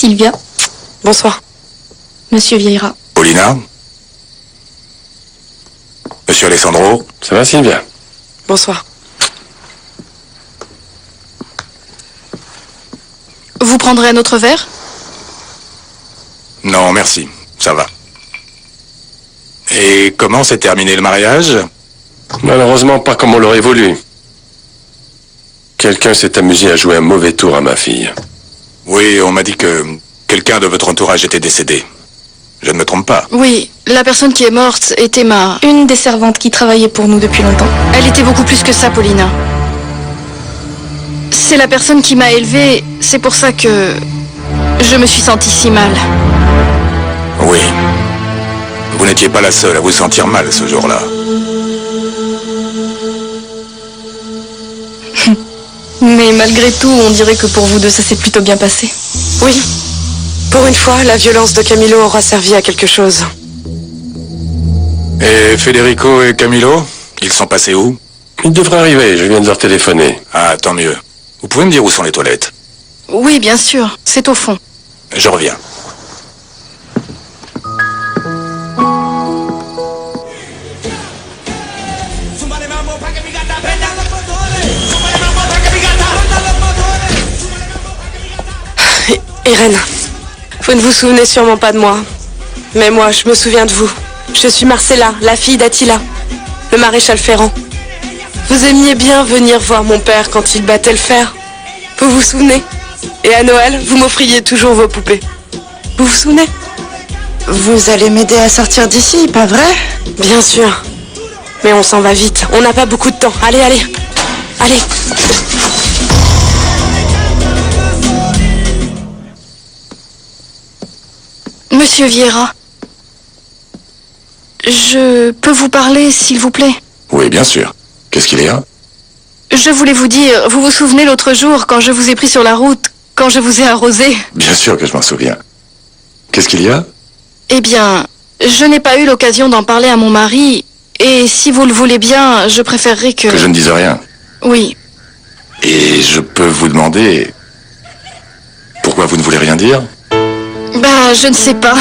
Sylvia. Bonsoir. Monsieur Vieira. Paulina. Monsieur Alessandro. Ça va, Sylvia? Bonsoir. Vous prendrez un autre verre? Non, merci. Ça va. Et comment s'est terminé le mariage? Malheureusement, pas comme on l'aurait voulu. Quelqu'un s'est amusé à jouer un mauvais tour à ma fille. Oui, on m'a dit que quelqu'un de votre entourage était décédé. Je ne me trompe pas. Oui, la personne qui est morte était une des servantes qui travaillait pour nous depuis longtemps. Elle était beaucoup plus que ça, Paulina. C'est la personne qui m'a élevée, c'est pour ça que je me suis sentie si mal. Oui. Vous n'étiez pas la seule à vous sentir mal ce jour-là. Mais malgré tout, on dirait que pour vous deux, ça s'est plutôt bien passé. Oui. Pour une fois, la violence de Camillo aura servi à quelque chose. Et Federico et Camillo, ils sont passés où? Ils devraient arriver, je viens de leur téléphoner. Ah, tant mieux. Vous pouvez me dire où sont les toilettes? Oui, bien sûr, c'est au fond. Je reviens. Irène, vous ne vous souvenez sûrement pas de moi. Mais moi, je me souviens de vous. Je suis Marcella, la fille d'Attila, le maréchal Ferrand. Vous aimiez bien venir voir mon père quand il battait le fer. Vous vous souvenez? Et à Noël, vous m'offriez toujours vos poupées. Vous vous souvenez? Vous allez m'aider à sortir d'ici, pas vrai? Bien sûr. Mais on s'en va vite. On n'a pas beaucoup de temps. Allez, allez. Allez. Monsieur Vieira, je peux vous parler, s'il vous plaît? Oui, bien sûr. Qu'est-ce qu'il y a? Je voulais vous dire, vous vous souvenez l'autre jour, quand je vous ai pris sur la route, quand je vous ai arrosé? Bien sûr que je m'en souviens. Qu'est-ce qu'il y a? Eh bien, je n'ai pas eu l'occasion d'en parler à mon mari, et si vous le voulez bien, je préférerais que... Que je ne dise rien. Oui. Et je peux vous demander... pourquoi vous ne voulez rien dire? Bah, je ne sais pas.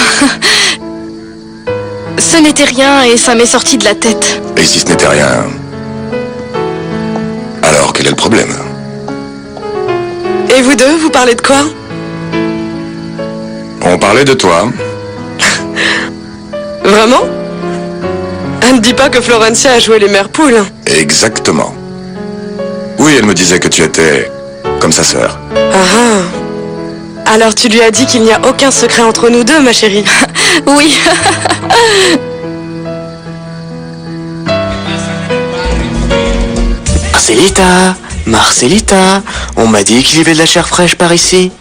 Ce n'était rien et ça m'est sorti de la tête. Et si ce n'était rien... alors quel est le problème? Et vous deux, vous parlez de quoi? On parlait de toi. Vraiment? Ne dis pas que Florencia a joué les mères poules. Exactement. Oui, elle me disait que tu étais comme sa sœur. Ah ah. Alors tu lui as dit qu'il n'y a aucun secret entre nous deux, ma chérie? Oui. Marcelita, Marcelita, on m'a dit qu'il y avait de la chair fraîche par ici.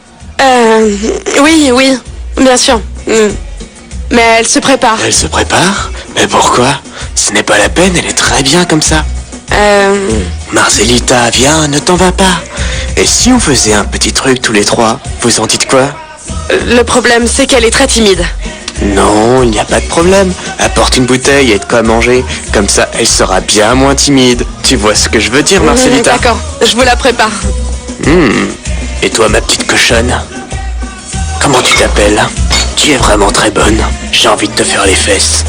Oui, oui, bien sûr. Mais elle se prépare. Elle se prépare? Mais pourquoi? Ce n'est pas la peine, elle est très bien comme ça. Marcelita, viens, ne t'en va pas. Et si on faisait un petit truc tous les trois? Vous en dites quoi? Le problème, c'est qu'elle est très timide. Non, il n'y a pas de problème. Apporte une bouteille et de quoi manger. Comme ça, elle sera bien moins timide. Tu vois ce que je veux dire, Marcelita? D'accord, je vous la prépare. Et toi, ma petite cochonne? Comment tu t'appelles? Tu es vraiment très bonne. J'ai envie de te faire les fesses.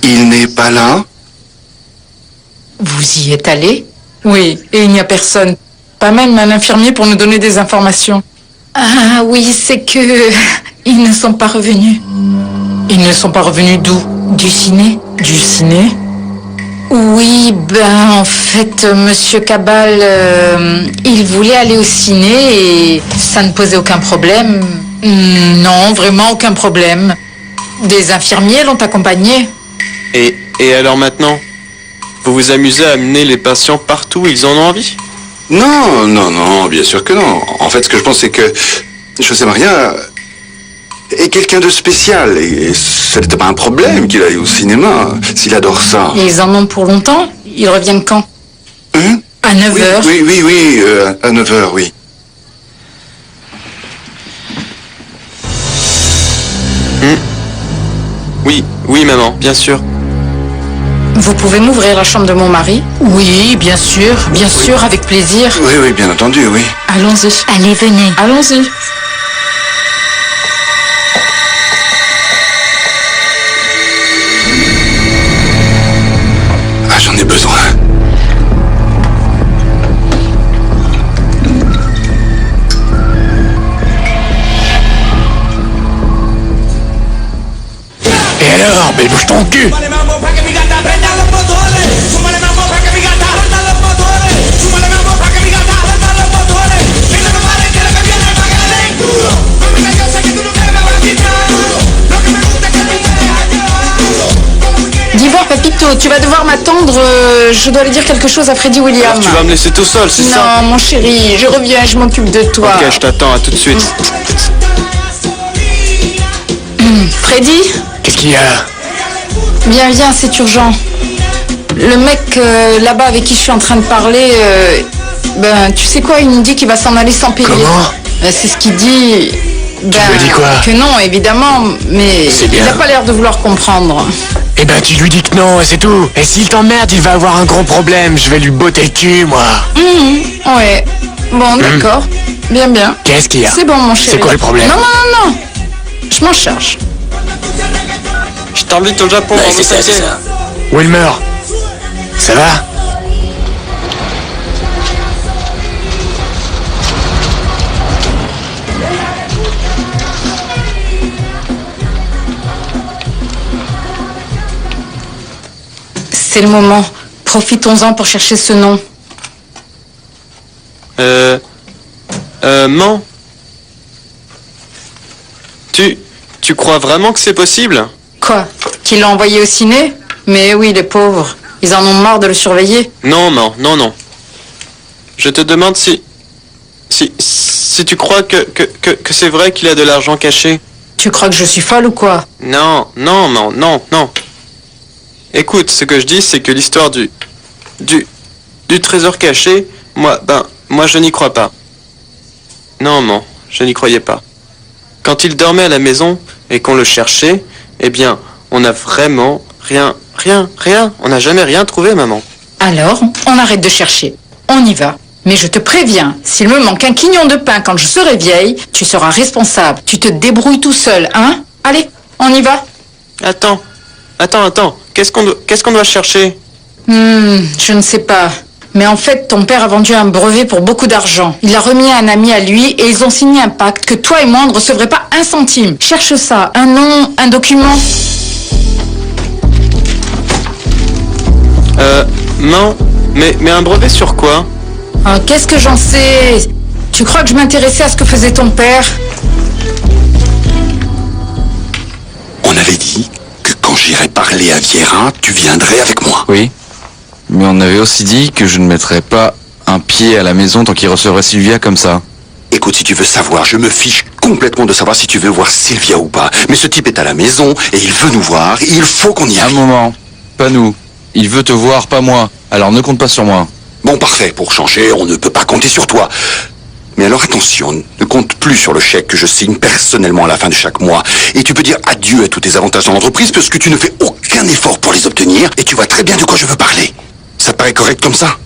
Il n'est pas là? Vous y êtes allé? Oui, et il n'y a personne. Pas même un infirmier pour nous donner des informations. Ah oui, c'est que... ils ne sont pas revenus. Ils ne sont pas revenus d'où? Du ciné. Du ciné? Oui, ben en fait, Monsieur Cabal, il voulait aller au ciné et ça ne posait aucun problème. Non, vraiment aucun problème. Des infirmiers l'ont accompagné. Et alors maintenant? Vous vous amusez à amener les patients partout où ils en ont envie? Non, non, non, bien sûr que non. En fait, ce que je pense, c'est que José Maria est quelqu'un de spécial. Et ce n'était pas un problème qu'il aille au cinéma, s'il adore ça. Et ils en ont pour longtemps? Ils reviennent quand? Hein? À 9h. Oui, à 9h, oui. Oui, oui, maman, bien sûr. Vous pouvez m'ouvrir la chambre de mon mari? Oui, bien sûr, avec plaisir. Oui, oui, bien entendu, oui. Allons-y. Allez, venez. Allons-y. Ah, j'en ai besoin. Et alors, mais bouge ton cul! Dis voir, Papito, tu vas devoir m'attendre. Je dois aller dire quelque chose à Freddy William. Alors tu vas me laisser tout seul, c'est ça? Non, mon chéri, je reviens, je m'occupe de toi. Ok, je t'attends, à tout de suite. Freddy? Qu'est-ce qu'il y a? Viens, c'est urgent. Le mec là-bas avec qui je suis en train de parler, ben, tu sais quoi, il me dit qu'il va s'en aller sans payer. Comment? C'est ce qu'il dit. Ben, lui as dit quoi? Que non, évidemment, mais C'est bien. il n'a pas l'air de vouloir comprendre. Eh ben tu lui dis que non, et c'est tout. Et s'il t'emmerde, il va avoir un gros problème. Je vais lui botter le cul, moi. Ouais. Bon, d'accord. Bien. Qu'est-ce qu'il y a? C'est bon, mon chéri. C'est quoi le problème? Non. Je m'en charge. Je t'invite au Japon, Ouais, on c'est ça, va c'est ça. Wilmer, ça va? C'est le moment. Profitons-en pour chercher ce nom. Man. Tu crois vraiment que c'est possible? Quoi? Qu'il l'a envoyé au ciné? Mais oui, les pauvres. Ils en ont marre de le surveiller. Non, Man, non. Je te demande si tu crois que c'est vrai qu'il a de l'argent caché. Tu crois que je suis folle ou quoi? Non. Écoute, ce que je dis, c'est que l'histoire du trésor caché, moi je n'y crois pas. Non, Man, je n'y croyais pas. Quand il dormait à la maison et qu'on le cherchait, eh bien, on n'a vraiment rien. On n'a jamais rien trouvé, maman. Alors, on arrête de chercher. On y va. Mais je te préviens, s'il me manque un quignon de pain quand je serai vieille, tu seras responsable. Tu te débrouilles tout seul, hein? Allez, on y va. Attends. Qu'est-ce qu'on doit chercher? Je ne sais pas. Mais en fait, ton père a vendu un brevet pour beaucoup d'argent. Il l'a remis à un ami à lui et ils ont signé un pacte que toi et moi, on ne recevrait pas un centime. Cherche ça. Un nom, un document. Non. Mais un brevet sur quoi? Ah, qu'est-ce que j'en sais? Tu crois que je m'intéressais à ce que faisait ton père? On avait dit que quand j'irais parler à Viera, tu viendrais avec moi. Oui, mais on avait aussi dit que je ne mettrais pas un pied à la maison tant qu'il recevrait Sylvia comme ça. Écoute, si tu veux savoir, je me fiche complètement de savoir si tu veux voir Sylvia ou pas. Mais ce type est à la maison et il veut nous voir. Il faut qu'on y aille. Un moment, pas nous. Il veut te voir, pas moi. Alors ne compte pas sur moi. Bon, parfait. Pour changer, on ne peut pas compter sur toi. Mais alors attention, ne compte plus sur le chèque que je signe personnellement à la fin de chaque mois. Et tu peux dire adieu à tous tes avantages dans l'entreprise parce que tu ne fais aucun effort pour les obtenir et tu vois très bien de quoi je veux parler. Ça te paraît correct comme ça?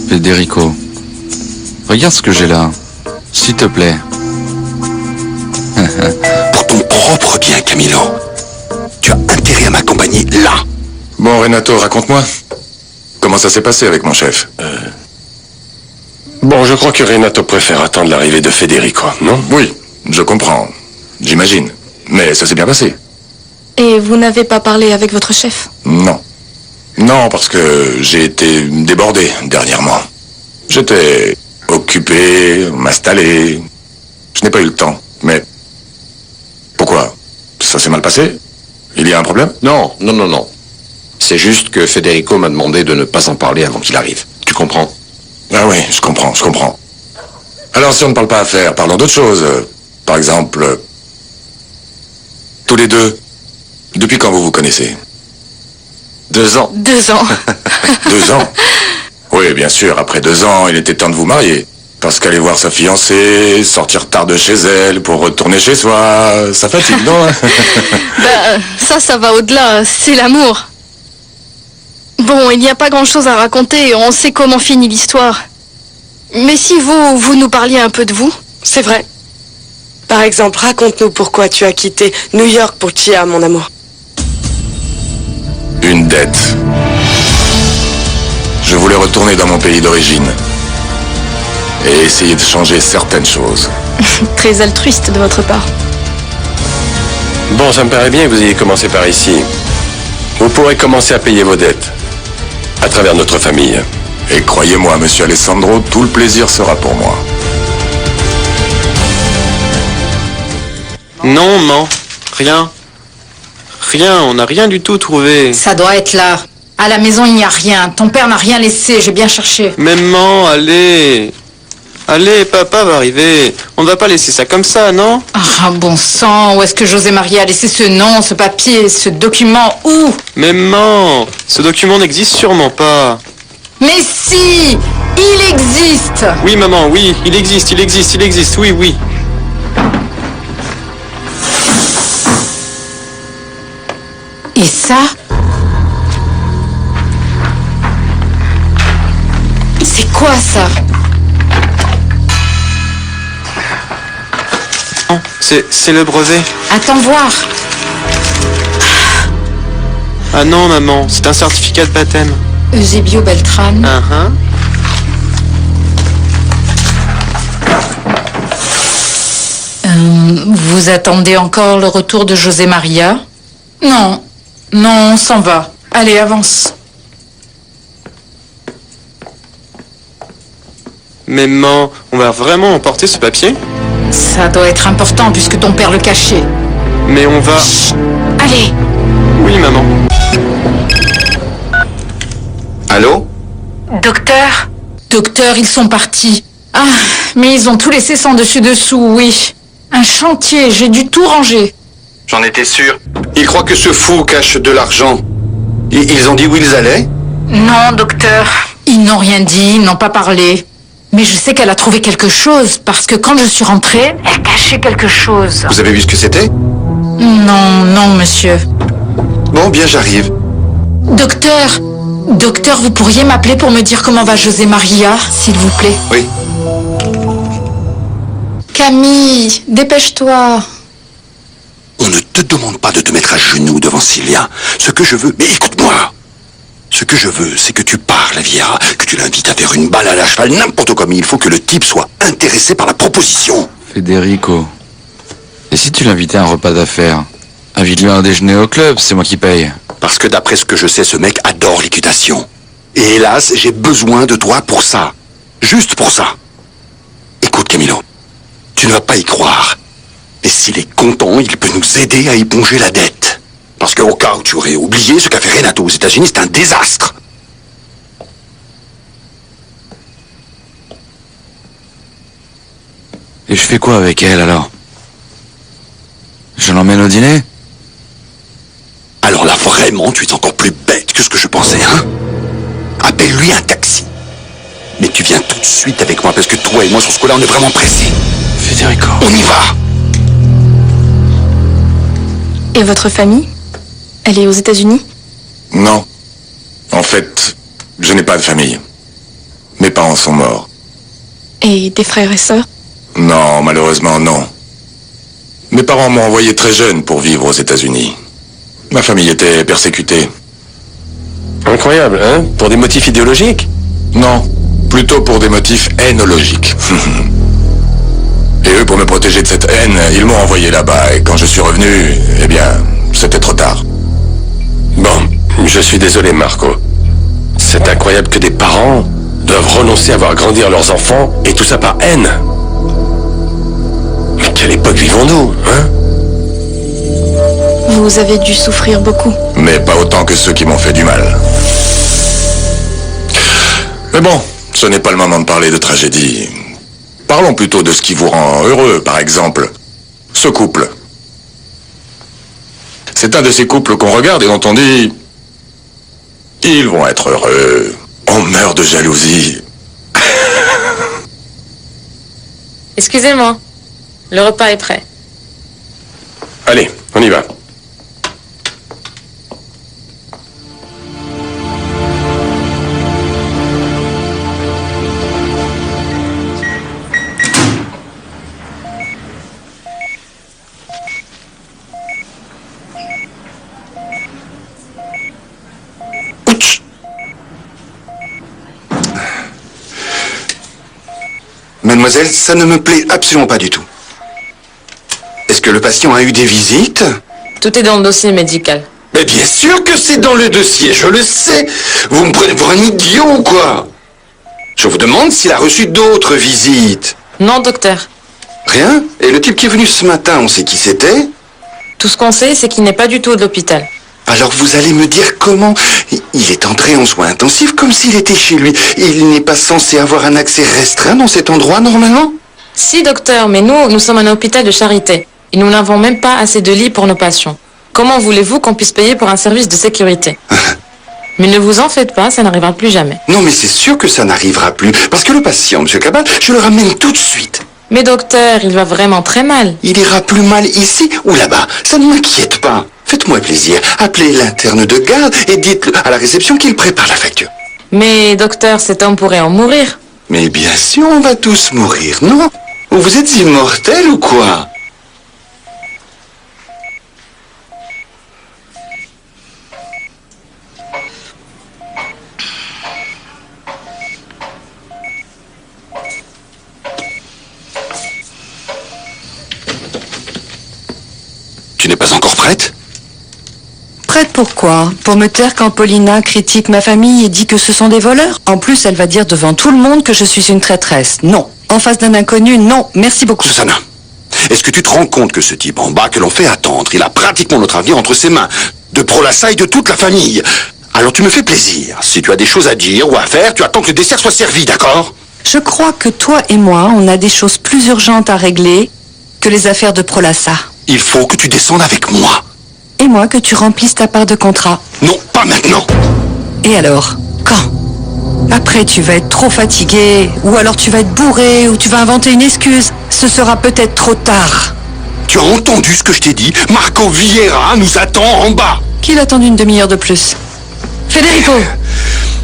Federico, regarde ce que j'ai là. S'il te plaît. Pour ton propre bien, Camilo. Tu as intérêt à m'accompagner là. Bon, Renato, raconte-moi. Comment ça s'est passé avec mon chef? Bon, je crois que Renato préfère attendre l'arrivée de Federico, non? Oui, je comprends. J'imagine. Mais ça s'est bien passé. Et vous n'avez pas parlé avec votre chef? Non. Non, parce que j'ai été débordé dernièrement. J'étais occupé, m'installer. Je n'ai pas eu le temps. Mais pourquoi? Ça s'est mal passé? Il y a un problème? Non. C'est juste que Federico m'a demandé de ne pas en parler avant qu'il arrive. Tu comprends? Ah oui, je comprends. Alors si on ne parle pas affaires, parlons d'autre chose. Par exemple, tous les deux, depuis quand vous vous connaissez? 2 ans. 2 ans. 2 ans? Oui, bien sûr, après 2 ans, il était temps de vous marier. Parce qu'aller voir sa fiancée, sortir tard de chez elle pour retourner chez soi, ça fatigue, non? Ça va au-delà, c'est l'amour. Bon, il n'y a pas grand-chose à raconter, on sait comment finit l'histoire. Mais si vous nous parliez un peu de vous? C'est vrai. Par exemple, raconte-nous pourquoi tu as quitté New York pour Chia, mon amour. Une dette. Je voulais retourner dans mon pays d'origine et essayer de changer certaines choses. Très altruiste de votre part. Bon, ça me paraît bien que vous ayez commencé par ici. Vous pourrez commencer à payer vos dettes. À travers notre famille. Et croyez-moi, monsieur Alessandro, tout le plaisir sera pour moi. Non, maman. Rien. Rien, on n'a rien du tout trouvé. Ça doit être là. À la maison, il n'y a rien. Ton père n'a rien laissé, j'ai bien cherché. Maman, allez. Allez, papa va arriver. On ne va pas laisser ça comme ça, non? Ah, bon sang, où est-ce que José Maria a laissé ce nom, ce papier, ce document? Où? Maman, ce document n'existe sûrement pas. Mais si! Il existe! Oui, maman, oui, il existe, oui, oui. Et ça? C'est quoi ça? C'est le brevet. Attends voir. Ah non, maman, c'est un certificat de baptême. Eusebio Beltran. Vous attendez encore le retour de José Maria? Non, on s'en va. Allez, avance. Mais maman, on va vraiment emporter ce papier? Ça doit être important puisque ton père le cachait. Mais on va... Chut. Allez. Oui, maman. Allô? Docteur? Docteur, ils sont partis. Ah, mais ils ont tout laissé sans dessus-dessous, oui. Un chantier, j'ai dû tout ranger. J'en étais sûr. Ils croient que ce fou cache de l'argent. Ils ont dit où ils allaient? Non, docteur. Ils n'ont rien dit, ils n'ont pas parlé. Mais je sais qu'elle a trouvé quelque chose, parce que quand je suis rentrée, elle cachait quelque chose. Vous avez vu ce que c'était? Non, monsieur. Bon, bien, j'arrive. Docteur, vous pourriez m'appeler pour me dire comment va José Maria, s'il vous plaît? Oui. Camille, dépêche-toi. On ne te demande pas de te mettre à genoux devant Sylvia. Ce que je veux... Mais écoute-moi. Ce que je veux, c'est que tu parles à Viera, que tu l'invites à faire une balade à cheval, n'importe comment. Il faut que le type soit intéressé par la proposition. Federico, et si tu l'invitais à un repas d'affaires? Invite-le à un déjeuner au club, c'est moi qui paye. Parce que d'après ce que je sais, ce mec adore l'équitation. Et hélas, j'ai besoin de toi pour ça. Juste pour ça. Écoute, Camilo, tu ne vas pas y croire. Mais s'il est content, il peut nous aider à éponger la dette. Parce qu'au cas où tu aurais oublié, ce qu'a fait Renato aux États-Unis, c'est un désastre. Et je fais quoi avec elle alors? Je l'emmène au dîner? Alors là, vraiment, tu es encore plus bête que ce que je pensais, hein? Appelle-lui un taxi. Mais tu viens tout de suite avec moi, parce que toi et moi, sur ce coup-là, on est vraiment pressés. Federico. On y va! Et votre famille? Elle est aux États-Unis? Non. En fait, je n'ai pas de famille. Mes parents sont morts. Et des frères et sœurs? Non, malheureusement, non. Mes parents m'ont envoyé très jeune pour vivre aux États-Unis. Ma famille était persécutée. Incroyable, hein? Pour des motifs idéologiques? Non, plutôt pour des motifs hainologiques. Et eux, pour me protéger de cette haine, ils m'ont envoyé là-bas. Et quand je suis revenu, eh bien, c'était trop tard. Bon, je suis désolé, Marco. C'est incroyable que des parents doivent renoncer à voir grandir leurs enfants, et tout ça par haine. Mais quelle époque vivons-nous, hein? Vous avez dû souffrir beaucoup. Mais pas autant que ceux qui m'ont fait du mal. Mais bon, ce n'est pas le moment de parler de tragédie. Parlons plutôt de ce qui vous rend heureux, par exemple. Ce couple. C'est un de ces couples qu'on regarde et dont on dit... Ils vont être heureux. On meurt de jalousie. Excusez-moi. Le repas est prêt. Allez, on y va. Mademoiselle, ça ne me plaît absolument pas du tout. Est-ce que le patient a eu des visites? Tout est dans le dossier médical. Mais bien sûr que c'est dans le dossier, je le sais. Vous me prenez pour un idiot ou quoi? Je vous demande s'il a reçu d'autres visites. Non, docteur. Rien? Et le type qui est venu ce matin, on sait qui c'était? Tout ce qu'on sait, c'est qu'il n'est pas du tout de l'hôpital. Alors vous allez me dire comment? Il est entré en soins intensifs comme s'il était chez lui. Il n'est pas censé avoir un accès restreint dans cet endroit normalement? Si, docteur, mais nous sommes un hôpital de charité. Et nous n'avons même pas assez de lits pour nos patients. Comment voulez-vous qu'on puisse payer pour un service de sécurité? Mais ne vous en faites pas, ça n'arrivera plus jamais. Non, mais c'est sûr que ça n'arrivera plus. Parce que le patient, monsieur Cabal, je le ramène tout de suite. Mais docteur, il va vraiment très mal. Il ira plus mal ici ou là-bas. Ça ne m'inquiète pas. Faites-moi plaisir. Appelez l'interne de garde et dites à la réception qu'il prépare la facture. Mais docteur, cet homme pourrait en mourir. Mais bien sûr, on va tous mourir, non? Vous êtes immortel ou quoi? Tu n'es pas encore prête? Prête pourquoi? Pour me taire quand Paulina critique ma famille et dit que ce sont des voleurs? En plus, elle va dire devant tout le monde que je suis une traîtresse. Non. En face d'un inconnu, non. Merci beaucoup. Susanna, est-ce que tu te rends compte que ce type en bas que l'on fait attendre, il a pratiquement notre avenir entre ses mains, de Prolassa et de toute la famille? Alors tu me fais plaisir. Si tu as des choses à dire ou à faire, tu attends que le dessert soit servi, d'accord? Je crois que toi et moi, on a des choses plus urgentes à régler que les affaires de Prolassa. Il faut que tu descendes avec moi. Et moi, que tu remplisses ta part de contrat. Non, pas maintenant. Et alors? Quand? Après, tu vas être trop fatigué, ou alors tu vas être bourré, ou tu vas inventer une excuse. Ce sera peut-être trop tard. Tu as entendu ce que je t'ai dit? Marco Vieira nous attend en bas. Qu'il attend une demi-heure de plus. Federico,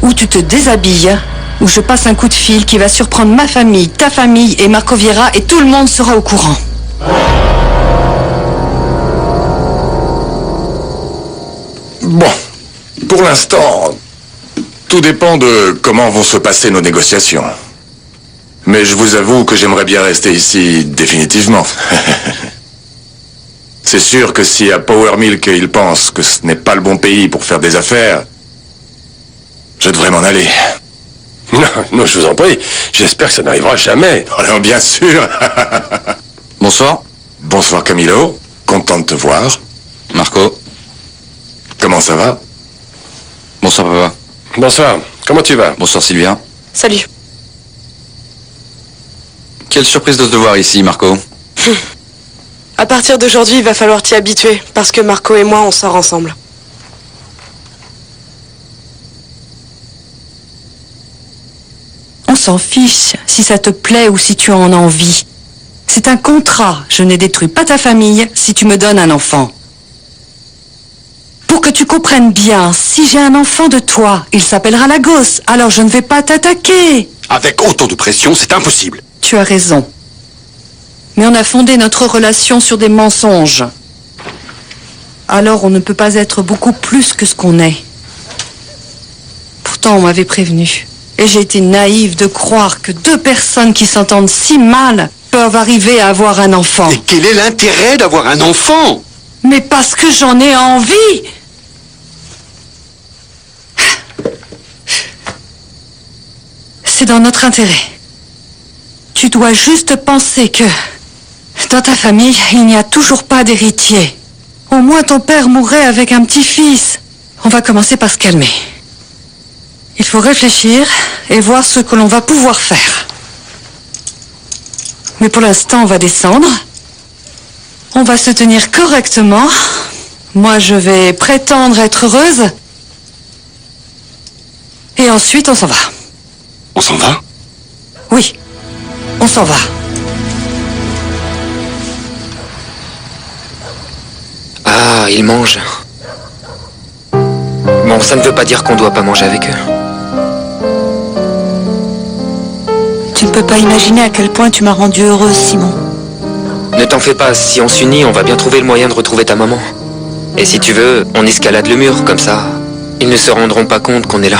ou tu te déshabilles, ou je passe un coup de fil qui va surprendre ma famille, ta famille et Marco Vieira, et tout le monde sera au courant. Bon, pour l'instant, tout dépend de comment vont se passer nos négociations. Mais je vous avoue que j'aimerais bien rester ici définitivement. C'est sûr que si à Power Milk ils pensent que ce n'est pas le bon pays pour faire des affaires, je devrais m'en aller. Non, je vous en prie. J'espère que ça n'arrivera jamais. Alors bien sûr. Bonsoir. Bonsoir Camilo, content de te voir. Marco. Comment ça va? Bonsoir papa. Bonsoir, comment tu vas? Bonsoir Sylvia. Salut. Quelle surprise de te voir ici, Marco. À partir d'aujourd'hui, il va falloir t'y habituer, parce que Marco et moi, on sort ensemble. On s'en fiche si ça te plaît ou si tu en as envie. C'est un contrat. Je ne détruis pas ta famille si tu me donnes un enfant. Pour que tu comprennes bien, si j'ai un enfant de toi, il s'appellera Lagos, alors je ne vais pas t'attaquer. Avec autant de pression, c'est impossible. Tu as raison. Mais on a fondé notre relation sur des mensonges. Alors on ne peut pas être beaucoup plus que ce qu'on est. Pourtant on m'avait prévenu. Et j'ai été naïve de croire que deux personnes qui s'entendent si mal peuvent arriver à avoir un enfant. Et quel est l'intérêt d'avoir un enfant? Mais parce que j'en ai envie. C'est dans notre intérêt. Tu dois juste penser que dans ta famille, il n'y a toujours pas d'héritier. Au moins ton père mourrait avec un petit-fils. On va commencer par se calmer. Il faut réfléchir et voir ce que l'on va pouvoir faire. Mais pour l'instant, on va descendre. On va se tenir correctement. Moi, je vais prétendre être heureuse. Et ensuite, on s'en va. On s'en va? Oui, on s'en va. quoi, ils mangent. Bon, ça ne veut pas dire qu'on doit pas manger avec eux. Tu ne peux pas imaginer à quel point tu m'as rendue heureuse, Simon. Ne t'en fais pas, si on s'unit, on va bien trouver le moyen de retrouver ta maman. Et si tu veux, on escalade le mur, comme ça, ils ne se rendront pas compte qu'on est là.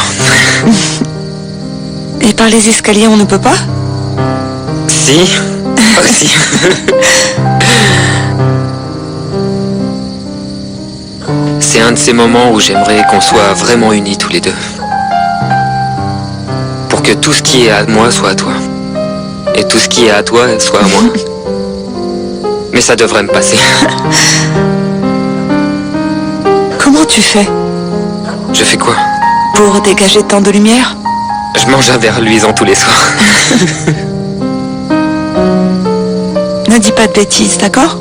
Et par les escaliers, on ne peut pas? Si, aussi. C'est un de ces moments où j'aimerais qu'on soit vraiment unis tous les deux. Pour que tout ce qui est à moi soit à toi. Et tout ce qui est à toi soit à moi. Mais ça devrait me passer. Comment tu fais? Je fais quoi? Pour dégager tant de lumière? Je mange un verre luisant tous les soirs. Ne dis pas de bêtises, d'accord?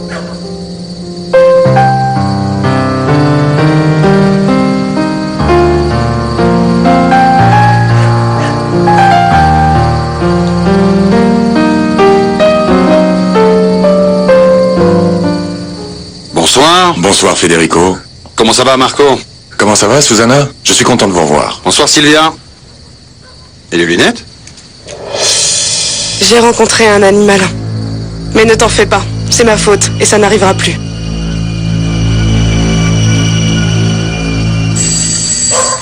Bonsoir. Bonsoir Federico. Comment ça va, Marco? Comment ça va, Susanna? Je suis content de vous revoir. Bonsoir, Sylvia. Et les lunettes? J'ai rencontré un animal. Mais ne t'en fais pas, c'est ma faute et ça n'arrivera plus.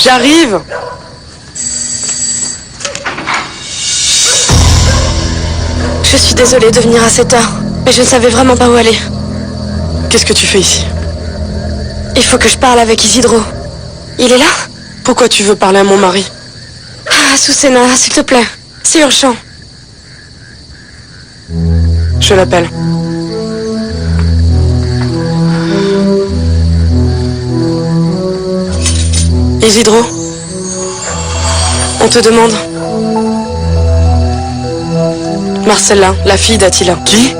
J'arrive. Je suis désolée de venir à cette heure, mais je ne savais vraiment pas où aller. Qu'est-ce que tu fais ici? Il faut que je parle avec Isidro. Il est là? Pourquoi tu veux parler à mon mari? Ah, Susena, s'il te plaît. C'est urgent. Je l'appelle. Isidro, on te demande. Marcella, la fille d'Attila. Qui?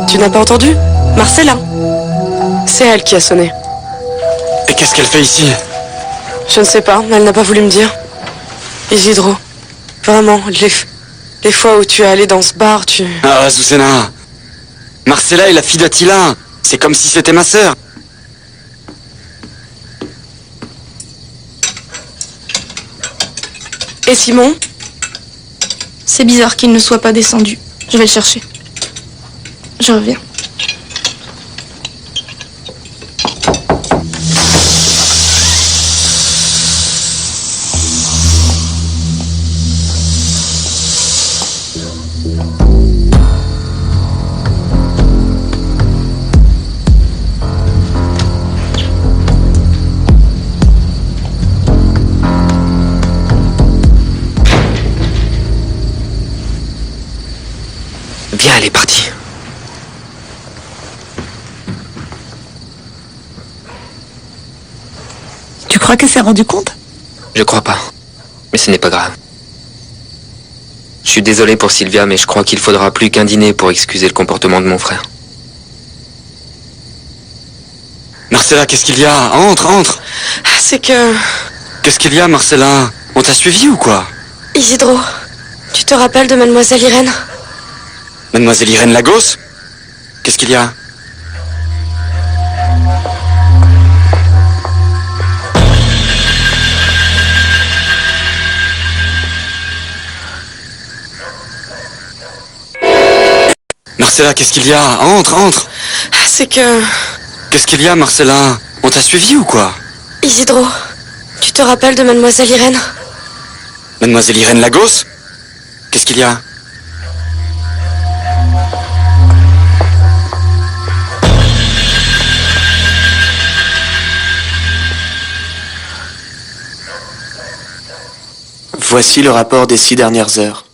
Tu n'as pas entendu? Marcella. C'est elle qui a sonné. Et qu'est-ce qu'elle fait ici? Je ne sais pas, elle n'a pas voulu me dire. Isidro, vraiment, les fois où tu es allé dans ce bar, tu... Ah, Susena. Marcella est la fille d'Attila. C'est comme si c'était ma sœur. Et Simon? C'est bizarre qu'il ne soit pas descendu. Je vais le chercher. Je reviens. Bien, elle est partie. Tu crois qu'elle s'est rendue compte? Je crois pas. Mais ce n'est pas grave. Je suis désolé pour Sylvia, mais je crois qu'il faudra plus qu'un dîner pour excuser le comportement de mon frère. Marcella, qu'est-ce qu'il y a? Entre, entre. C'est que... Qu'est-ce qu'il y a, Marcella? On t'a suivi ou quoi? Isidro, tu te rappelles de Mademoiselle Irène? Mademoiselle Irène Lagos? Qu'est-ce qu'il y a? Marcella, qu'est-ce qu'il y a? Entre, entre. C'est que... Qu'est-ce qu'il y a, Marcella? On t'a suivi ou quoi? Isidro, tu te rappelles de Mademoiselle Irène? Mademoiselle Irène Lagos? Qu'est-ce qu'il y a? Voici le rapport des 6 dernières heures.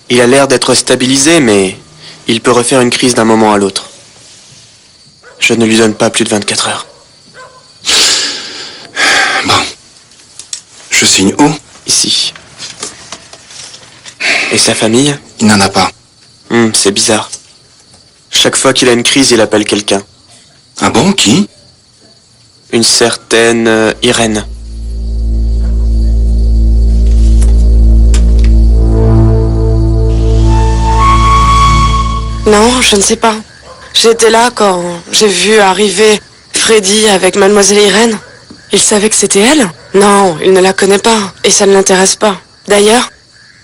Il a l'air d'être stabilisé, mais il peut refaire une crise d'un moment à l'autre. Je ne lui donne pas plus de 24 heures. Bon. Je signe où? Ici. Et sa famille? Il n'en a pas. C'est bizarre. Chaque fois qu'il a une crise, il appelle quelqu'un. Ah bon, qui? Une certaine Irène. Non, je ne sais pas. J'étais là quand j'ai vu arriver Freddy avec Mademoiselle Irène? Il savait que c'était elle? Non, il ne la connaît pas, et ça ne l'intéresse pas. D'ailleurs,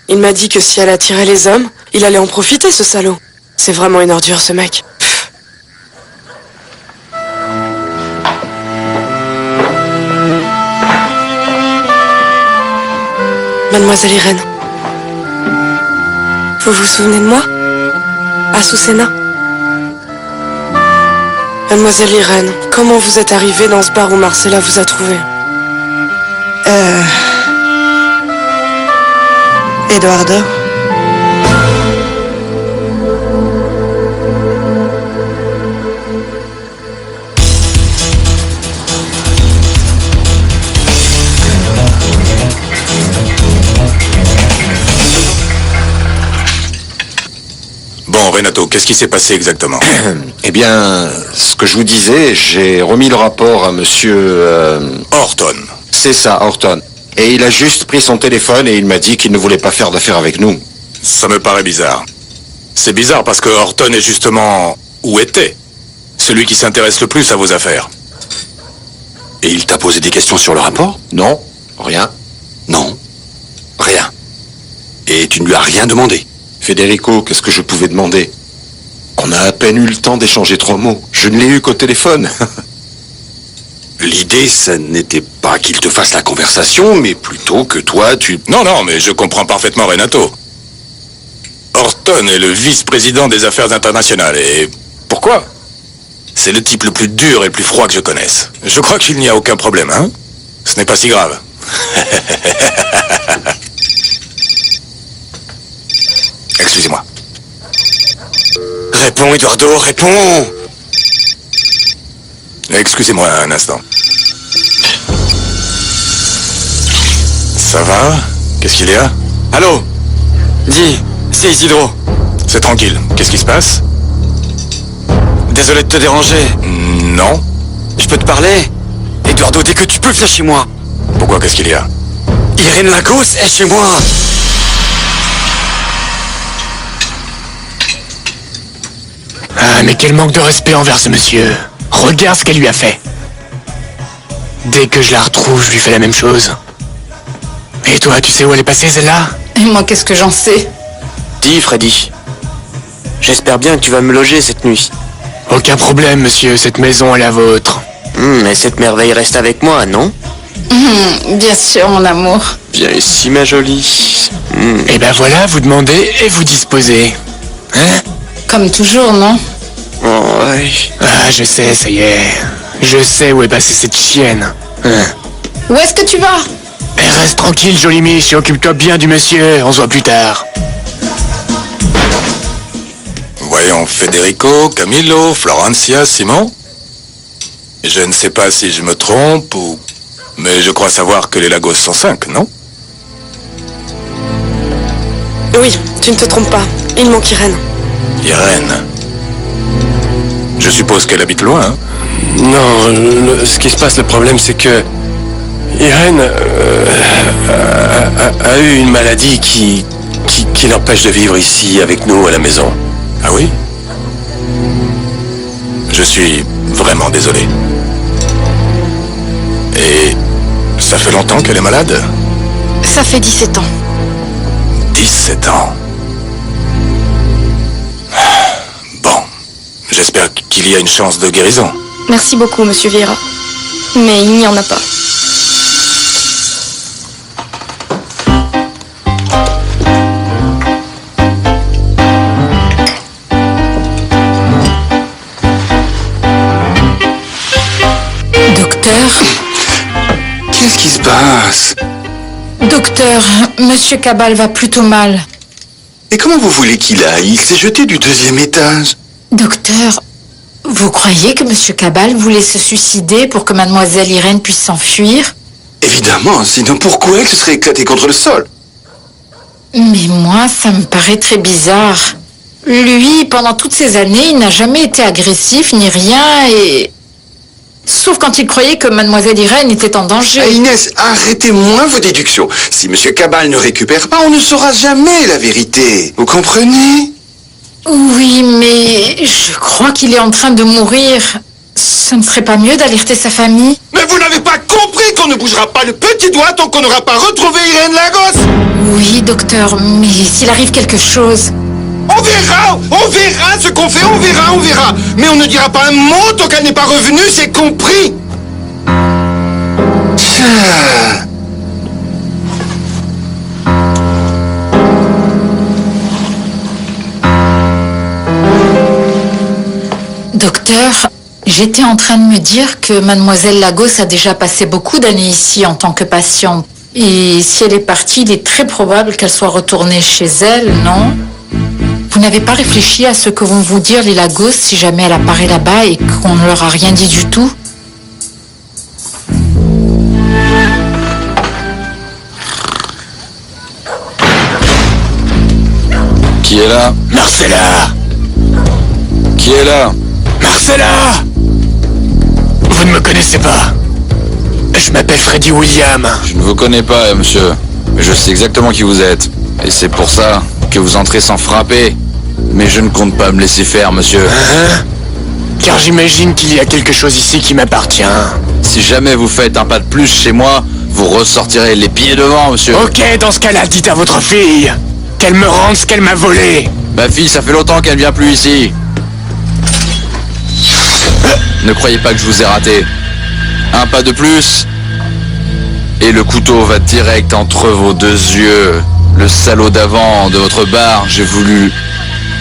il m'a dit que si elle attirait les hommes, il allait en profiter, ce salaud. C'est vraiment une ordure, ce mec. Mademoiselle Irène. Vous vous souvenez de moi? À Sucena? Mademoiselle Irène, comment vous êtes arrivée dans ce bar où Marcella vous a trouvé? Eduardo. Bon, Renato, qu'est-ce qui s'est passé exactement? Eh bien, ce que je vous disais, j'ai remis le rapport à monsieur... Horton. C'est ça, Horton. Et il a juste pris son téléphone et il m'a dit qu'il ne voulait pas faire d'affaires avec nous. Ça me paraît bizarre. C'est bizarre parce que Horton est justement... où était celui qui s'intéresse le plus à vos affaires. Et il t'a posé des questions sur le rapport? Non, rien. Non, rien. Et tu ne lui as rien demandé? Federico, qu'est-ce que je pouvais demander? On a à peine eu le temps d'échanger 3 mots. Je ne l'ai eu qu'au téléphone. L'idée, ça n'était pas qu'il te fasse la conversation, mais plutôt que toi, tu... Non, mais je comprends parfaitement Renato. Horton est le vice-président des affaires internationales, et... pourquoi? C'est le type le plus dur et le plus froid que je connaisse. Je crois qu'il n'y a aucun problème, hein? Ce n'est pas si grave. Excusez-moi. Réponds, Eduardo, réponds! Excusez-moi un instant. Ça va? Qu'est-ce qu'il y a? Allô? Dis, c'est Isidro. C'est tranquille. Qu'est-ce qui se passe? Désolé de te déranger. Non. Je peux te parler? Eduardo, dès que tu peux, viens chez moi. Pourquoi? Qu'est-ce qu'il y a? Irène Lagos est chez moi. Ah, mais quel manque de respect envers ce monsieur. Regarde ce qu'elle lui a fait. Dès que je la retrouve, je lui fais la même chose. Et toi, tu sais où elle est passée, celle-là? Et moi, qu'est-ce que j'en sais? Dis, Freddy. J'espère bien que tu vas me loger cette nuit. Aucun problème, monsieur. Cette maison est la vôtre. Mais cette merveille reste avec moi, non? Bien sûr, mon amour. Viens ici, ma jolie. Et ben voilà, vous demandez et vous disposez. Hein? Comme toujours, non? Oh, ouais. Ah, je sais, ça y est. Je sais où est passée cette chienne. Hein? Où est-ce que tu vas? Reste tranquille, jolie miche, et occupe-toi bien du monsieur. On se voit plus tard. Voyons, Federico, Camillo, Florencia, Simon. Je ne sais pas si je me trompe ou... mais je crois savoir que les Lagos sont 5, non? Oui, tu ne te trompes pas. Il manque Irène. Irène. Je suppose qu'elle habite loin, hein? Non, ce qui se passe, le problème, c'est que... Irène a eu une maladie qui l'empêche de vivre ici avec nous à la maison. Ah oui? Je suis vraiment désolé. Et ça fait longtemps qu'elle est malade? Ça fait 17 ans. 17 ans. Bon, j'espère qu'il y a une chance de guérison. Merci beaucoup, monsieur Vieira. Mais il n'y en a pas. Docteur? Qu'est-ce qui se passe? Docteur, monsieur Cabal va plutôt mal. Et comment vous voulez qu'il aille? Il s'est jeté du 2e étage. Docteur, vous croyez que monsieur Cabal voulait se suicider pour que mademoiselle Irène puisse s'enfuir? Évidemment, sinon pourquoi elle se serait éclatée contre le sol? Mais moi, ça me paraît très bizarre. Lui, pendant toutes ces années, il n'a jamais été agressif ni rien et... Sauf quand il croyait que mademoiselle Irène était en danger. Ah, Inès, arrêtez moins vos déductions. Si monsieur Cabal ne récupère pas, on ne saura jamais la vérité. Vous comprenez? Oui, mais je crois qu'il est en train de mourir. Ce ne serait pas mieux d'alerter sa famille? Mais vous n'avez pas compris qu'on ne bougera pas le petit doigt tant qu'on n'aura pas retrouvé Irène Lagos? Oui, docteur, mais s'il arrive quelque chose... On verra ce qu'on fait, on verra. Mais on ne dira pas un mot tant qu'elle n'est pas revenue, c'est compris? Docteur, j'étais en train de me dire que mademoiselle Lagos a déjà passé beaucoup d'années ici en tant que patiente. Et si elle est partie, il est très probable qu'elle soit retournée chez elle, non? Vous n'avez pas réfléchi à ce que vont vous dire les Lagos si jamais elle apparaît là-bas et qu'on ne leur a rien dit du tout? Qui est là? Marcella! Qui est là? Marcella! Vous ne me connaissez pas. Je m'appelle Freddy William. Je ne vous connais pas, monsieur. Mais je sais exactement qui vous êtes. Et c'est pour ça que vous entrez sans frapper. Mais je ne compte pas me laisser faire, monsieur. Hein? Car j'imagine qu'il y a quelque chose ici qui m'appartient. Si jamais vous faites un pas de plus chez moi, vous ressortirez les pieds devant, monsieur. Ok, dans ce cas-là, dites à votre fille qu'elle me rende ce qu'elle m'a volé. Ma fille, ça fait longtemps qu'elle vient plus ici. Ne croyez pas que je vous ai raté. Un pas de plus, et le couteau va direct entre vos deux yeux. Le salaud d'avant de votre bar, j'ai voulu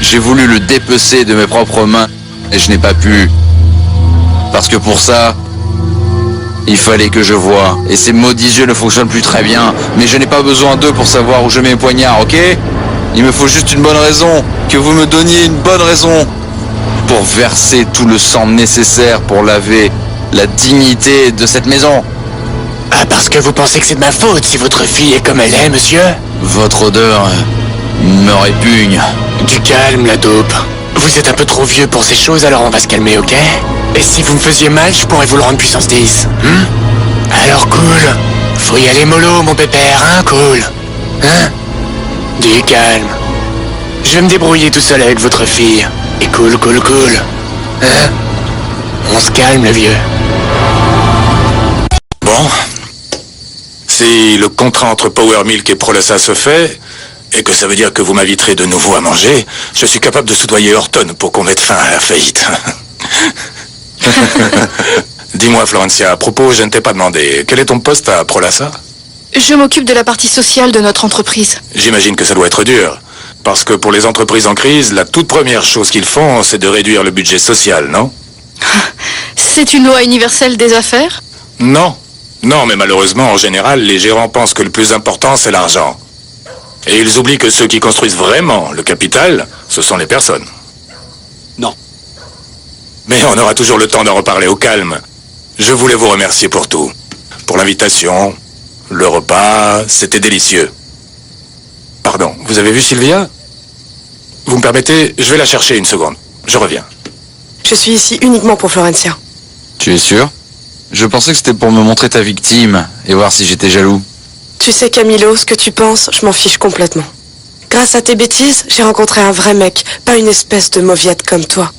le dépecer de mes propres mains, et je n'ai pas pu. Parce que pour ça, il fallait que je voie. Et ces maudits yeux ne fonctionnent plus très bien, mais je n'ai pas besoin d'eux pour savoir où je mets mes poignards, ok? Il me faut juste une bonne raison, que vous me donniez une bonne raison pour verser tout le sang nécessaire pour laver la dignité de cette maison. Ah, parce que vous pensez que c'est de ma faute si votre fille est comme elle est, monsieur? Votre odeur me répugne. Du calme, la dope. Vous êtes un peu trop vieux pour ces choses, alors on va se calmer, ok? Et si vous me faisiez mal, je pourrais vous le rendre puissance 10. Alors cool. Faut y aller mollo, mon pépère, hein, cool. Hein? Du calme. Je vais me débrouiller tout seul avec votre fille. Et cool. Hein? On se calme, le vieux. Bon. Si le contrat entre Power Milk et Prolassa se fait, et que ça veut dire que vous m'inviterez de nouveau à manger, je suis capable de soudoyer Horton pour qu'on mette fin à la faillite. Dis-moi, Florencia, à propos, je ne t'ai pas demandé, quel est ton poste à Prolassa? Je m'occupe de la partie sociale de notre entreprise. J'imagine que ça doit être dur. Parce que pour les entreprises en crise, la toute première chose qu'ils font, c'est de réduire le budget social, non? C'est une loi universelle des affaires? Non. Non, mais malheureusement, en général, les gérants pensent que le plus important, c'est l'argent. Et ils oublient que ceux qui construisent vraiment le capital, ce sont les personnes. Non. Mais on aura toujours le temps d'en reparler au calme. Je voulais vous remercier pour tout. Pour l'invitation, le repas, c'était délicieux. Pardon, vous avez vu Sylvia? Vous me permettez, je vais la chercher une seconde. Je reviens. Je suis ici uniquement pour Florencia. Tu es sûr? Je pensais que c'était pour me montrer ta victime et voir si j'étais jaloux. Tu sais, Camilo, ce que tu penses, je m'en fiche complètement. Grâce à tes bêtises, j'ai rencontré un vrai mec, pas une espèce de mauviette comme toi.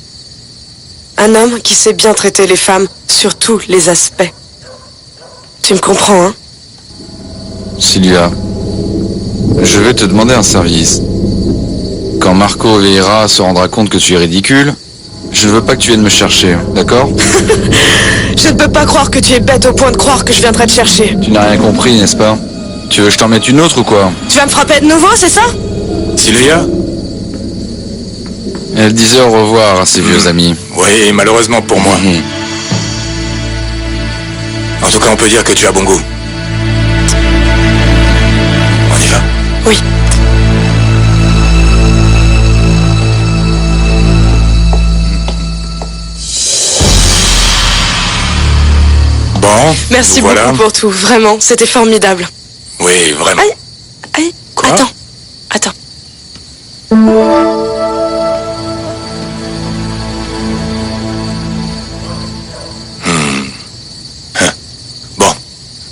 Un homme qui sait bien traiter les femmes sur tous les aspects. Tu me comprends, hein? Sylvia, je vais te demander un service. Quand Marco Vieira se rendra compte que tu es ridicule, je ne veux pas que tu viennes me chercher, d'accord? Je ne peux pas croire que tu es bête au point de croire que je viendrai te chercher. Tu n'as rien compris, n'est-ce pas? Tu veux que je t'en mette une autre ou quoi? Tu vas me frapper de nouveau, c'est ça? Sylvia? Elle disait au revoir à ses vieux amis. Oui, malheureusement pour moi. En tout cas, on peut dire que tu as bon goût. On y va? Oui. Bon, Merci voilà. beaucoup pour tout, vraiment, c'était formidable. Oui, vraiment. Aïe, Quoi? Attends. Bon,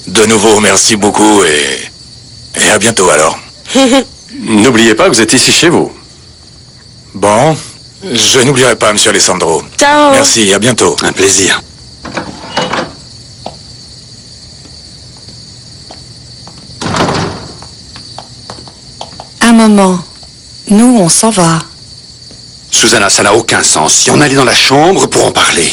de nouveau, merci beaucoup et à bientôt alors. N'oubliez pas que vous êtes ici chez vous. Bon, Je n'oublierai pas, monsieur Alessandro. Ciao. Merci, à bientôt. Un plaisir. Un moment. Nous, on s'en va. Susanna, ça n'a aucun sens. Si on allait dans la chambre pour en parler.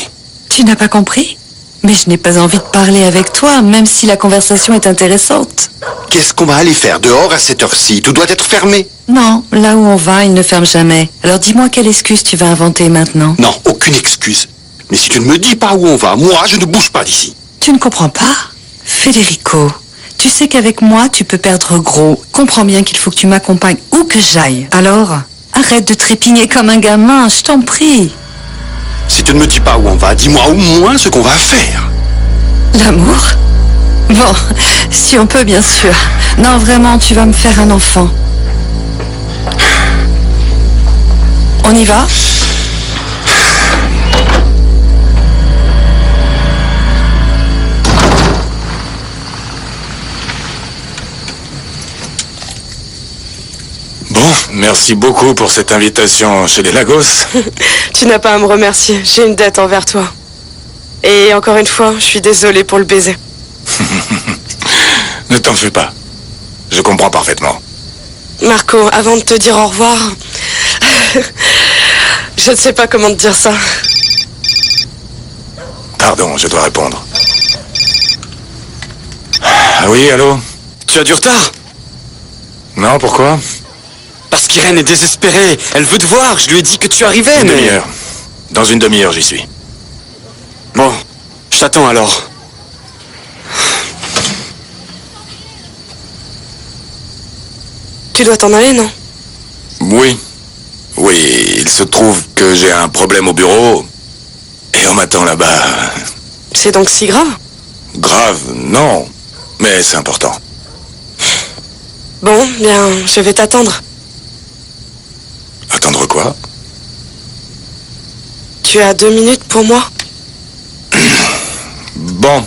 Tu n'as pas compris? Mais je n'ai pas envie de parler avec toi, même si la conversation est intéressante. Qu'est-ce qu'on va aller faire dehors à cette heure-ci? Tout doit être fermé. Non, là où on va, il ne ferme jamais. Alors dis-moi quelle excuse tu vas inventer maintenant. Non, aucune excuse. Mais si tu ne me dis pas où on va, moi, je ne bouge pas d'ici. Tu ne comprends pas? Federico, tu sais qu'avec moi, tu peux perdre gros. Comprends bien qu'il faut que tu m'accompagnes où que j'aille. Alors, arrête de trépigner comme un gamin, je t'en prie. Si tu ne me dis pas où on va, dis-moi au moins ce qu'on va faire. L'amour? Bon, si on peut, bien sûr. Non, vraiment, tu vas me faire un enfant. On y va? Bon, merci beaucoup pour cette invitation chez les Lagos. Tu n'as pas à me remercier, j'ai une dette envers toi. Et encore une fois, je suis désolée pour le baiser. Ne t'en fais pas. Je comprends parfaitement. Marco, avant de te dire au revoir, je ne sais pas comment te dire ça. Pardon, je dois répondre. Ah oui, allô? Tu as du retard? Non, pourquoi? Parce qu'Irène est désespérée. Elle veut te voir. Je lui ai dit que tu arrivais, Une mais... demi-heure. Dans une demi-heure, j'y suis. Bon, je t'attends alors. Tu dois t'en aller, non? Oui. Oui, il se trouve que j'ai un problème au bureau. Et on m'attend là-bas. C'est donc si grave? Grave, non. Mais c'est important. Bon, bien, je vais t'attendre. Attendre quoi? Tu as 2 minutes pour moi? Bon.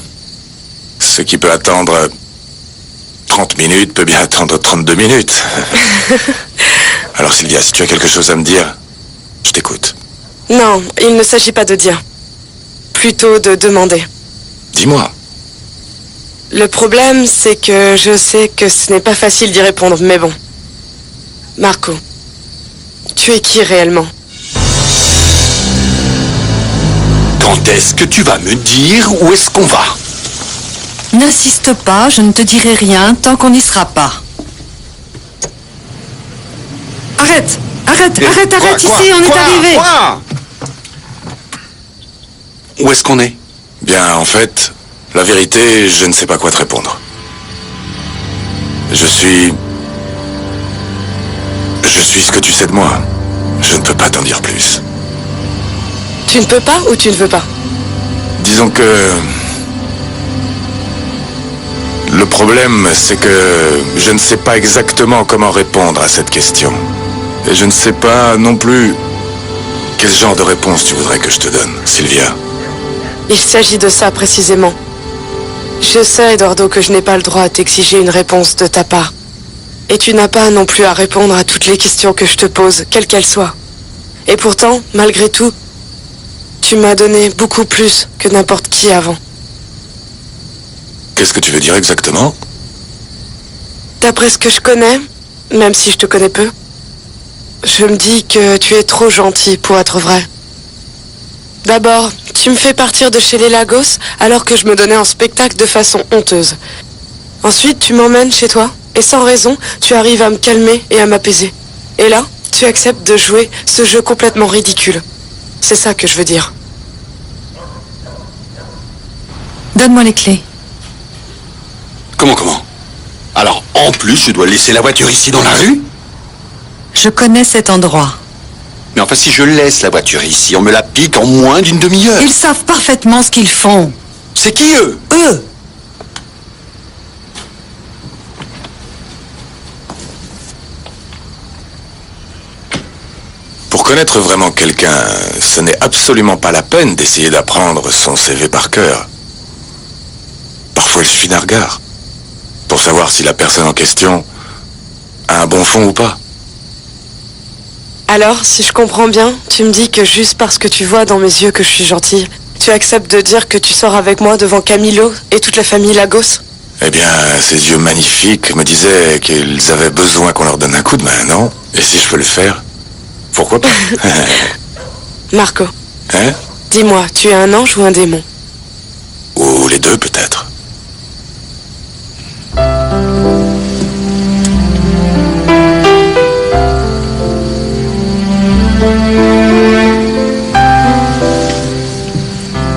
Ce qui peut attendre 30 minutes peut bien attendre 32 minutes. Alors Sylvia, si tu as quelque chose à me dire, je t'écoute. Non, il ne s'agit pas de dire. Plutôt de demander. Dis-moi. Le problème, c'est que je sais que ce n'est pas facile d'y répondre, mais bon. Marco, tu es qui réellement? Quand est-ce que tu vas me dire où est-ce qu'on va? N'insiste pas, je ne te dirai rien tant qu'on n'y sera pas. Arrête! Arrête! Arrête! Arrête! Ici, on est arrivé! Où est-ce qu'on est? Bien, en fait, la vérité, je ne sais pas quoi te répondre. Je suis ce que tu sais de moi. Je ne peux pas t'en dire plus. Tu ne peux pas ou tu ne veux pas? Disons que... Le problème, c'est que je ne sais pas exactement comment répondre à cette question. Et je ne sais pas non plus quel genre de réponse tu voudrais que je te donne, Sylvia. Il s'agit de ça précisément. Je sais, Eduardo, que je n'ai pas le droit à t'exiger une réponse de ta part. Et tu n'as pas non plus à répondre à toutes les questions que je te pose, quelles qu'elles soient. Et pourtant, malgré tout, tu m'as donné beaucoup plus que n'importe qui avant. Qu'est-ce que tu veux dire exactement? D'après ce que je connais, même si je te connais peu, je me dis que tu es trop gentil pour être vrai. D'abord, tu me fais partir de chez les Lagos alors que je me donnais en spectacle de façon honteuse. Ensuite, tu m'emmènes chez toi et sans raison, tu arrives à me calmer et à m'apaiser. Et là, tu acceptes de jouer ce jeu complètement ridicule. C'est ça que je veux dire. Donne-moi les clés. Comment? Alors, en plus, je dois laisser la voiture ici dans la rue? Je connais cet endroit. Mais enfin, si je laisse la voiture ici, on me la pique en moins d'une demi-heure. Ils savent parfaitement ce qu'ils font. C'est qui, eux? Eux! Pour connaître vraiment quelqu'un, ce n'est absolument pas la peine d'essayer d'apprendre son CV par cœur. Parfois, il suffit d'un regard pour savoir si la personne en question a un bon fond ou pas. Alors, si je comprends bien, tu me dis que juste parce que tu vois dans mes yeux que je suis gentille, tu acceptes de dire que tu sors avec moi devant Camilo et toute la famille Lagos? Eh bien, ces yeux magnifiques me disaient qu'ils avaient besoin qu'on leur donne un coup de main, non? Et si je peux le faire, pourquoi pas? Marco, Hein? dis-moi, tu es un ange ou un démon? Ou les deux, peut-être.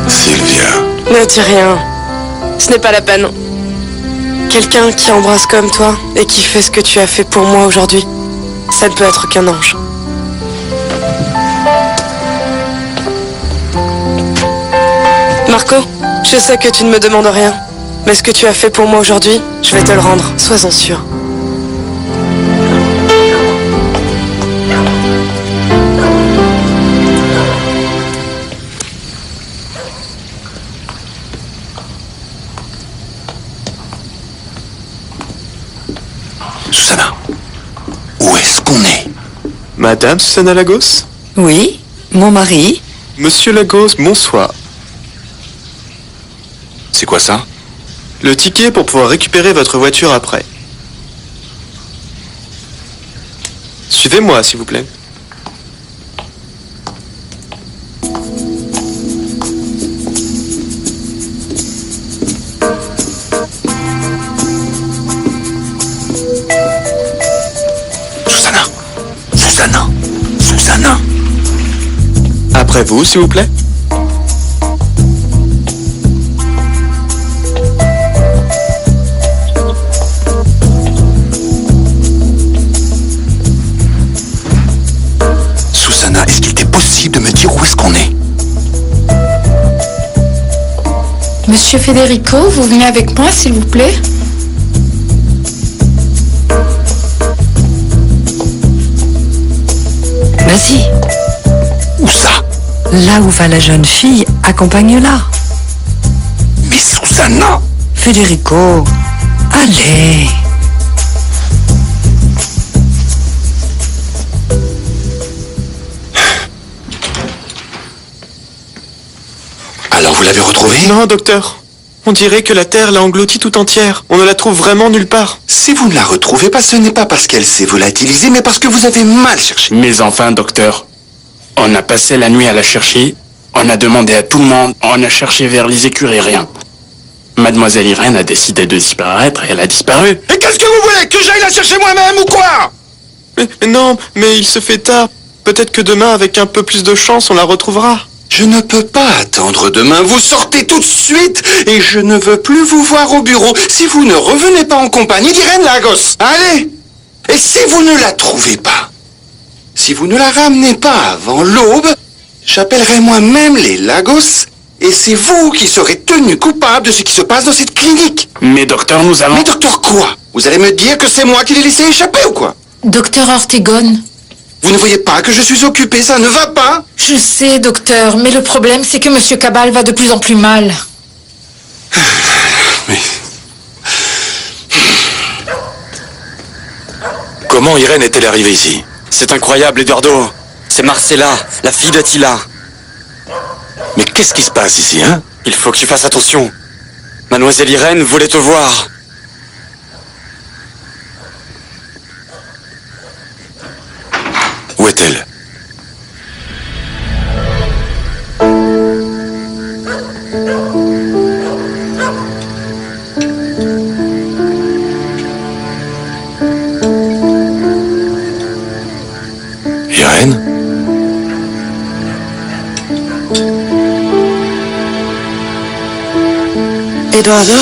Sylvia. Ne dis rien. Ce n'est pas la peine. Quelqu'un qui embrasse comme toi et qui fait ce que tu as fait pour moi aujourd'hui, ça ne peut être qu'un ange. Marco, je sais que tu ne me demandes rien, mais ce que tu as fait pour moi aujourd'hui, je vais te le rendre, sois-en sûr. Susanna, où est-ce qu'on est? Madame Susanna Lagos? Oui, mon mari. Monsieur Lagos, bonsoir. C'est quoi ça? Le ticket pour pouvoir récupérer votre voiture après. Suivez-moi, s'il vous plaît. Susanna. Susanna. Susanna. Après vous, s'il vous plaît. Susanna, est-ce qu'il était possible de me dire où est-ce qu'on est? Monsieur Federico, vous venez avec moi, s'il vous plaît? Vas-y. Où ça? Là où va la jeune fille, accompagne-la. Mais Susanna! Federico, allez. Alors vous l'avez retrouvée? Non, docteur. On dirait que la Terre l'a engloutie tout entière. On ne la trouve vraiment nulle part. Si vous ne la retrouvez pas, ce n'est pas parce qu'elle s'est volatilisée, mais parce que vous avez mal cherché. Mais enfin, docteur, on a passé la nuit à la chercher, on a demandé à tout le monde, on a cherché vers les écuries, rien. Mademoiselle Irène a décidé de disparaître et elle a disparu. Et qu'est-ce que vous voulez? Que j'aille la chercher moi-même ou quoi? Mais non, mais il se fait tard. Peut-être que demain, avec un peu plus de chance, on la retrouvera. Je ne peux pas attendre demain. Vous sortez tout de suite et je ne veux plus vous voir au bureau si vous ne revenez pas en compagnie d'Irène Lagos. Allez! Et si vous ne la trouvez pas, si vous ne la ramenez pas avant l'aube, j'appellerai moi-même les Lagos et c'est vous qui serez tenu coupable de ce qui se passe dans cette clinique. Mais docteur, nous allons... Mais docteur quoi? Vous allez me dire que c'est moi qui l'ai laissé échapper ou quoi? Docteur Ortegone. Vous ne voyez pas que je suis occupé, ça ne va pas? Je sais, docteur, mais le problème, c'est que Monsieur Cabal va de plus en plus mal. Mais... Comment Irène est-elle arrivée ici? C'est incroyable, Eduardo. C'est Marcella, la fille d'Attila. Mais qu'est-ce qui se passe ici, hein? Il faut que tu fasses attention. Mademoiselle Irène voulait te voir. Où est-elle? Irène? Eduardo?